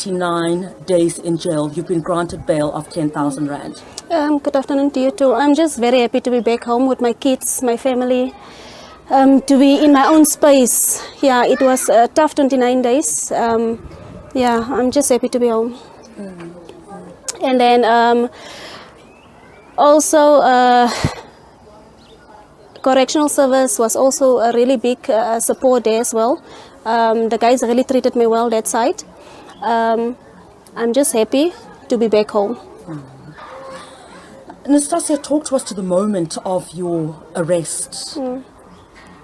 29 days in jail. You've been granted bail of 10,000 rand. Good afternoon to you too. I'm just very happy to be back home with my kids, my family, to be in my own space. Yeah, it was a tough 29 days. Yeah, I'm just happy to be home. And then also correctional service was also a really big support there as well. The guys really treated me well that side. I'm just happy to be back home. Nastassja, talk to us to the moment of your arrest.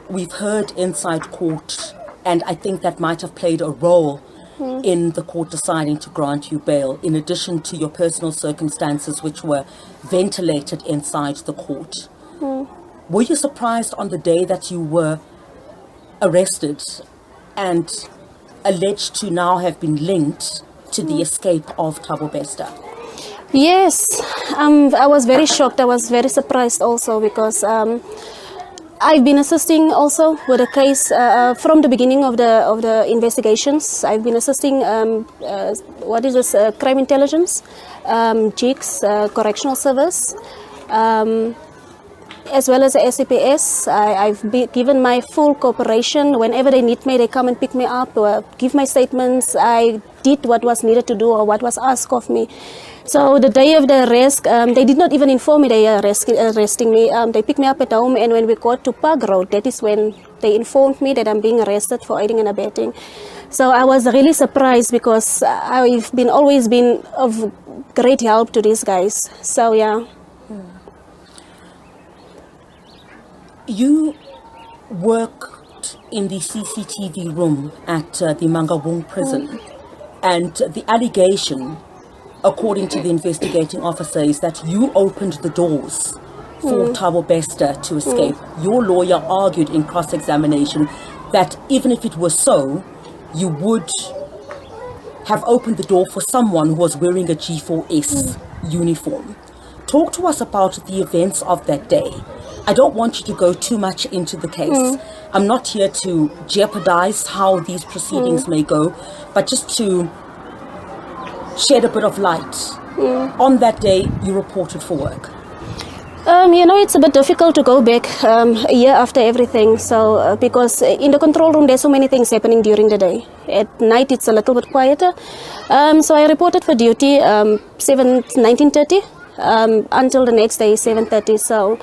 We've heard inside court, and I think that might have played a role in the court deciding to grant you bail, in addition to your personal circumstances which were ventilated inside the court. Were you surprised on the day that you were arrested and alleged to now have been linked to the escape of Thabo Bester? Yes, I was very shocked. I was very surprised also because I've been assisting also with the case from the beginning of the investigations. I've been assisting crime intelligence, JICS, correctional service, as well as the SCPS. I've given my full cooperation. Whenever they need me, they come and pick me up, give my statements. I did what was needed to do or what was asked of me. So the day of the arrest, they did not even inform me they are arresting me. They picked me up at home, and when we got to Park Road, that is when they informed me that I'm being arrested for aiding and abetting. So I was really surprised because I've always been of great help to these guys. So yeah. You worked in the CCTV room at the Mangaung prison, and the allegation, according to the investigating officer, is that you opened the doors for Thabo Bester to escape. Your lawyer argued in cross-examination that even if it was so, you would have opened the door for someone who was wearing a G4S uniform. Talk to us about the events of that day. I don't want you to go too much into the case. I'm not here to jeopardize how these proceedings may go, but just to shed a bit of light. On that day, you reported for work. It's a bit difficult to go back a year after everything. So because in the control room, there's so many things happening during the day. At night, it's a little bit quieter. So I reported for duty 19:30 until the next day, 7:30. So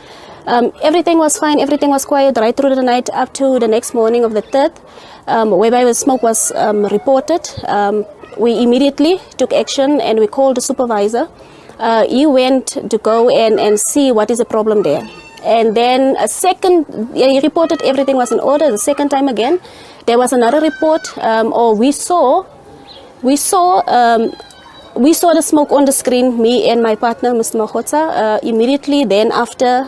everything was fine. Everything was quiet right through the night up to the next morning of the 3rd, whereby the smoke was reported. We immediately took action and we called the supervisor. He went to go and see what is the problem there. And then he reported everything was in order. The second time again, there was another report, we saw the smoke on the screen, me and my partner, Mr. Mahotsa. Immediately then after,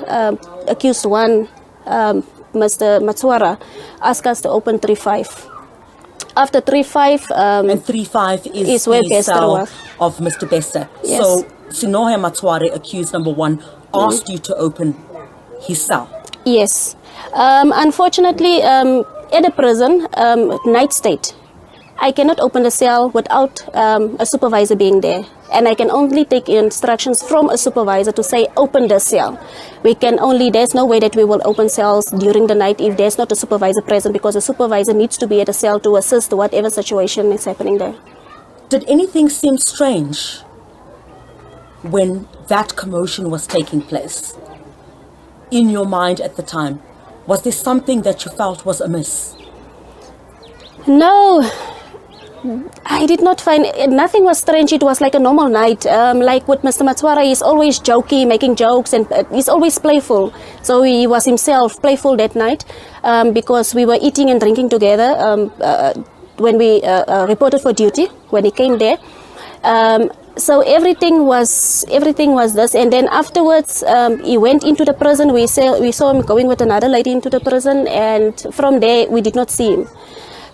accused one, Mr. Matswara, asked us to open 3-5. After 3-5... and 3-5 is where the Bester cell was. of Mr. Bester. Yes. So, Sinohe Matswara, accused number 1, asked you to open his cell. Yes. Unfortunately, at the prison, night state, I cannot open the cell without a supervisor being there. And I can only take instructions from a supervisor to say, open the cell. There's no way that we will open cells during the night if there's not a supervisor present, because the supervisor needs to be at the cell to assist whatever situation is happening there. Did anything seem strange when that commotion was taking place? In your mind at the time, was there something that you felt was amiss? No. I did not find, nothing was strange. It was like a normal night. Like with Mr. Matswara, he's always joking, making jokes, and he's always playful. So he was himself playful that night because we were eating and drinking together when we reported for duty, when he came there. So everything was this. And then afterwards, he went into the prison. We saw him going with another lady into the prison, and from there, we did not see him.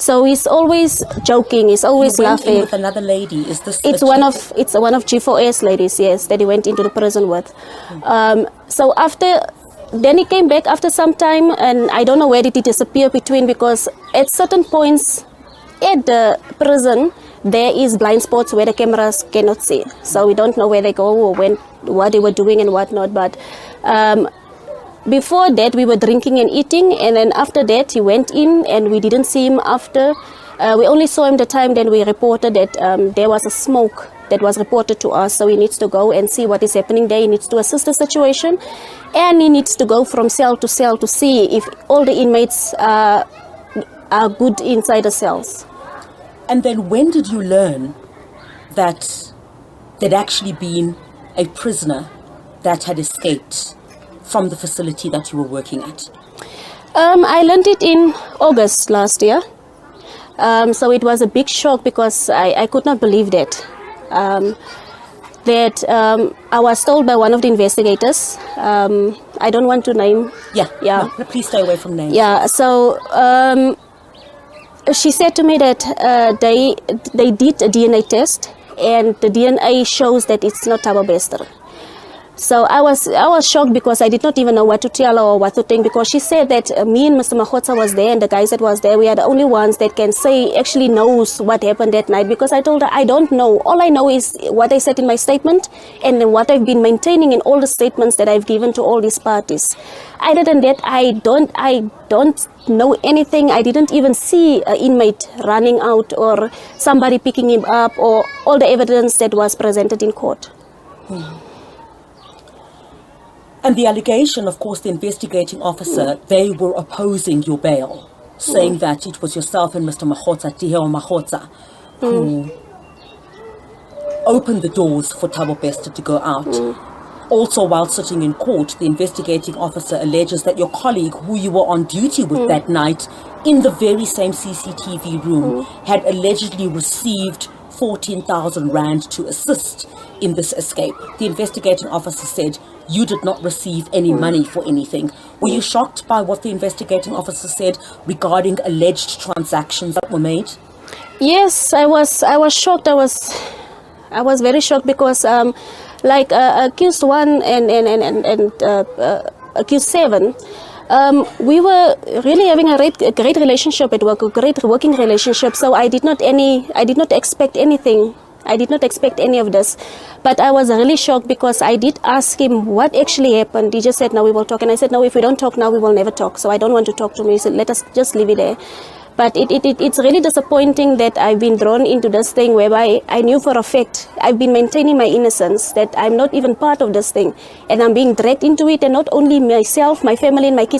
So he's always joking. He's always laughing. In with another lady. Is this? It's one of G4S ladies. Yes, that he went into the prison with. So then he came back after some time, and I don't know where did he disappear between, because at certain points at the prison there is blind spots where the cameras cannot see. So we don't know where they go or what they were doing and whatnot. But before that, we were drinking and eating, and then after that, he went in, and we didn't see him after. We only saw him the time then we reported that there was a smoke that was reported to us, so he needs to go and see what is happening there. He needs to assess the situation, and he needs to go from cell to see if all the inmates are good inside the cells. And then when did you learn that there'd actually been a prisoner that had escaped from the facility that you were working at? I learned it in August last year. So it was a big shock because I could not believe that. I was told by one of the investigators, I don't want to name. Yeah. No, please stay away from names. Yeah, so she said to me that they did a DNA test, and the DNA shows that it's not Thabo Bester. So I was shocked because I did not even know what to tell her or what to think, because she said that me and Mr. Mahotsa was there, and the guys that was there, we are the only ones that can say actually knows what happened that night, because I told her I don't know. All I know is what I said in my statement and then what I've been maintaining in all the statements that I've given to all these parties. Other than that, I don't know anything. I didn't even see an inmate running out or somebody picking him up or all the evidence that was presented in court. And the allegation, of course, the investigating officer, they were opposing your bail, saying that it was yourself and Mr. Mahotsa, Tiheo Mahotsa, who opened the doors for Thabo Bester to go out. Also, while sitting in court, the investigating officer alleges that your colleague, who you were on duty with that night, in the very same CCTV room, had allegedly received 14,000 rand to assist in this escape. The investigating officer said you did not receive any money for anything. Were you shocked by what the investigating officer said regarding alleged transactions that were made? Yes, I was shocked. I was very shocked because accused 1 and accused 7, we were really having a great relationship at work, a great working relationship. So I did not expect anything. I did not expect any of this. But I was really shocked because I did ask him what actually happened. He just said, no, we will talk. And I said, no, if we don't talk now, we will never talk. So I don't want to talk to him. He said, let us just leave it there. But it's really disappointing that I've been drawn into this thing whereby I knew for a fact I've been maintaining my innocence, that I'm not even part of this thing. And I'm being dragged into it, and not only myself, my family and my kids.